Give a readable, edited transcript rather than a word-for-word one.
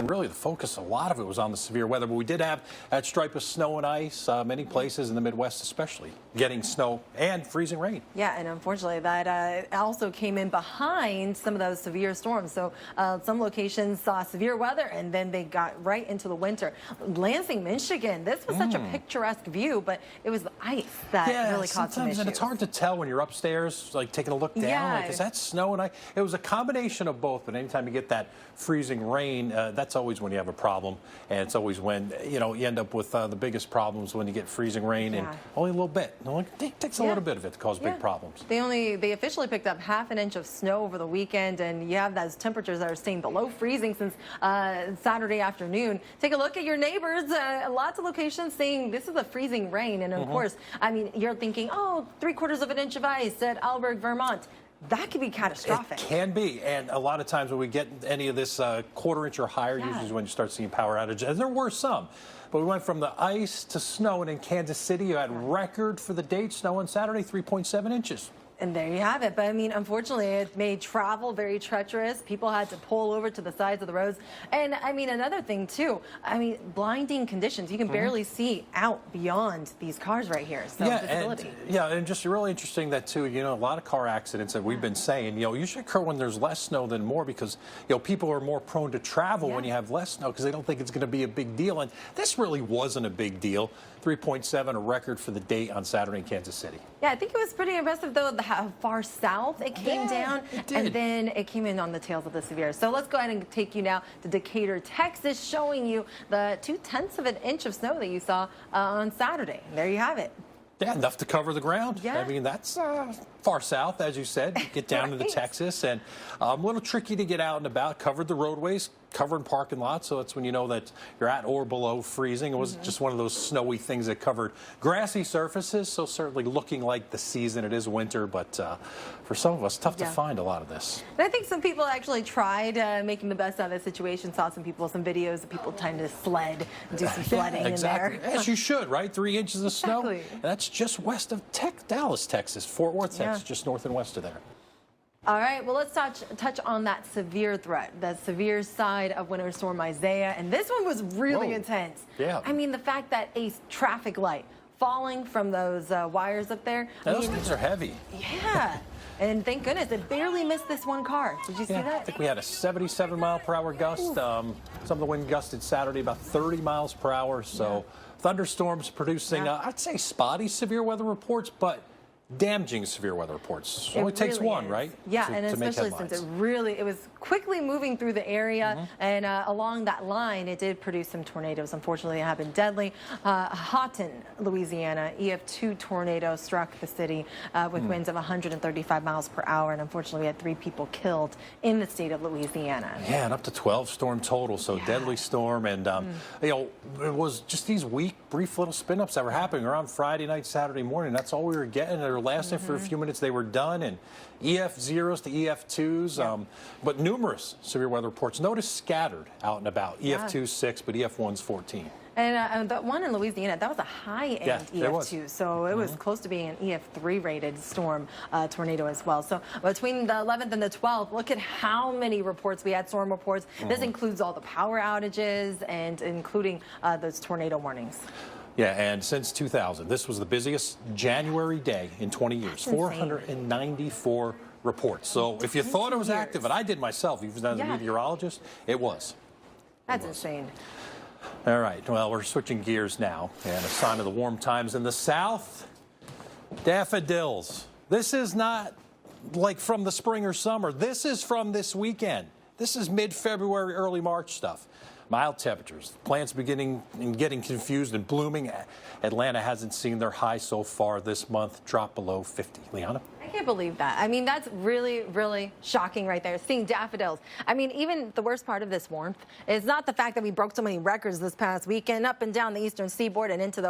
And really the focus, a lot of it was on the severe weather. But we did have that stripe of snow and ice, many places in the Midwest especially, getting snow and freezing rain. Yeah, and unfortunately that also came in behind some of those severe storms. So some locations saw severe weather and then they got right into the winter. Lansing, Michigan, this was such a picturesque view, but it was the ice that really caused some issues. And it's hard to tell when you're upstairs, like taking a look down, like, is that snow and ice? It was a combination of both, but anytime you get that freezing rain, that's always when you have a problem, and it's always when, you know, you end up with the biggest problems when you get freezing rain, and only a little bit. It takes a little bit of it to cause big problems. They officially picked up half an inch of snow over the weekend, and you have those temperatures that are staying below freezing since Saturday afternoon. Take a look at your neighbors. Lots of locations saying this is a freezing rain, and of course, I mean, you're thinking, oh, 3/4 of an inch of ice at Alberg, Vermont. That could be catastrophic. It can be, and a lot of times when we get any of this 1/4 inch or higher, usually is when you start seeing power outages. And there were some, but we went from the ice to snow, and in Kansas City, you had record for the date, snow on Saturday, 3.7 inches. And there you have it. But I mean, unfortunately, it made travel very treacherous. People had to pull over to the sides of the roads. And I mean, another thing too, I mean, blinding conditions. You can barely see out beyond these cars right here. So visibility. And just really interesting that too, you know, a lot of car accidents that we've been saying, you know, usually occur when there's less snow than more because, you know, people are more prone to travel when you have less snow because they don't think it's going to be a big deal. And this really wasn't a big deal. 3.7, a record for the date on Saturday in Kansas City. Yeah, I think it was pretty impressive though how far south it came down, and then it came in on the tails of the severe. So let's go ahead and take you now to Decatur, Texas, showing you the 2/10 of an inch of snow that you saw on Saturday. There you have it. Yeah, enough to cover the ground. Yeah. I mean, that's far south, as you said. Get down into Texas, and a little tricky to get out and about. Covered the roadways, covering parking lots, so that's when you know that you're at or below freezing. It was just one of those snowy things that covered grassy surfaces, so certainly looking like the season. It is winter, but for some of us, tough to find a lot of this. And I think some people actually tried making the best out of the situation. Saw some videos of people trying to sled, do some sledding in there. As you should, right? 3 inches of snow. And that's just west of Dallas, Texas. Fort Worth, Texas, just north and west of there. All right, well, let's touch on that severe threat, the severe side of Winter Storm Isaiah. And this one was really intense. Yeah. I mean, the fact that a traffic light falling from those wires up there. Those things are heavy. Yeah. And thank goodness it barely missed this one car. Did you see that? I think we had a 77-mile-per-hour gust. Some of the wind gusted Saturday about 30 miles per hour. So thunderstorms producing, I'd say, spotty severe weather reports, but damaging severe weather reports. It only takes one, right? Yeah, and especially since it was quickly moving through the area, and along that line, it did produce some tornadoes. Unfortunately, it happened deadly. Houghton, Louisiana, EF2 tornado struck the city with winds of 135 miles per hour, and unfortunately, we had 3 people killed in the state of Louisiana. Yeah, and up to 12 storm total, so deadly storm, and you know, it was just these weak, brief little spin-ups that were happening around Friday night, Saturday morning. That's all we were getting. They were lasting for a few minutes. They were done, and EF0s to EF2s, but numerous severe weather reports. Notice scattered out and about. EF2's 6, but EF1's 14. And the one in Louisiana, that was a high-end EF2, so it was close to being an EF3 rated storm tornado as well. So between the 11th and the 12th, look at how many reports we had, storm reports. This includes all the power outages and including those tornado warnings. Yeah, and since 2000, this was the busiest January day in 20 years. 494 reports. So if you thought it was active, and I did myself, even as a meteorologist, it was. That's insane. All right, well, we're switching gears now, and a sign of the warm times in the south, daffodils. This is not like from the spring or summer. This is from this weekend. This is mid-February, early March stuff. Mild temperatures, plants beginning and getting confused and blooming. Atlanta hasn't seen their high so far this month, drop below 50. Liana? I can't believe that. I mean, that's really, really shocking right there, seeing daffodils. I mean, even the worst part of this warmth is not the fact that we broke so many records this past weekend up and down the eastern seaboard and into the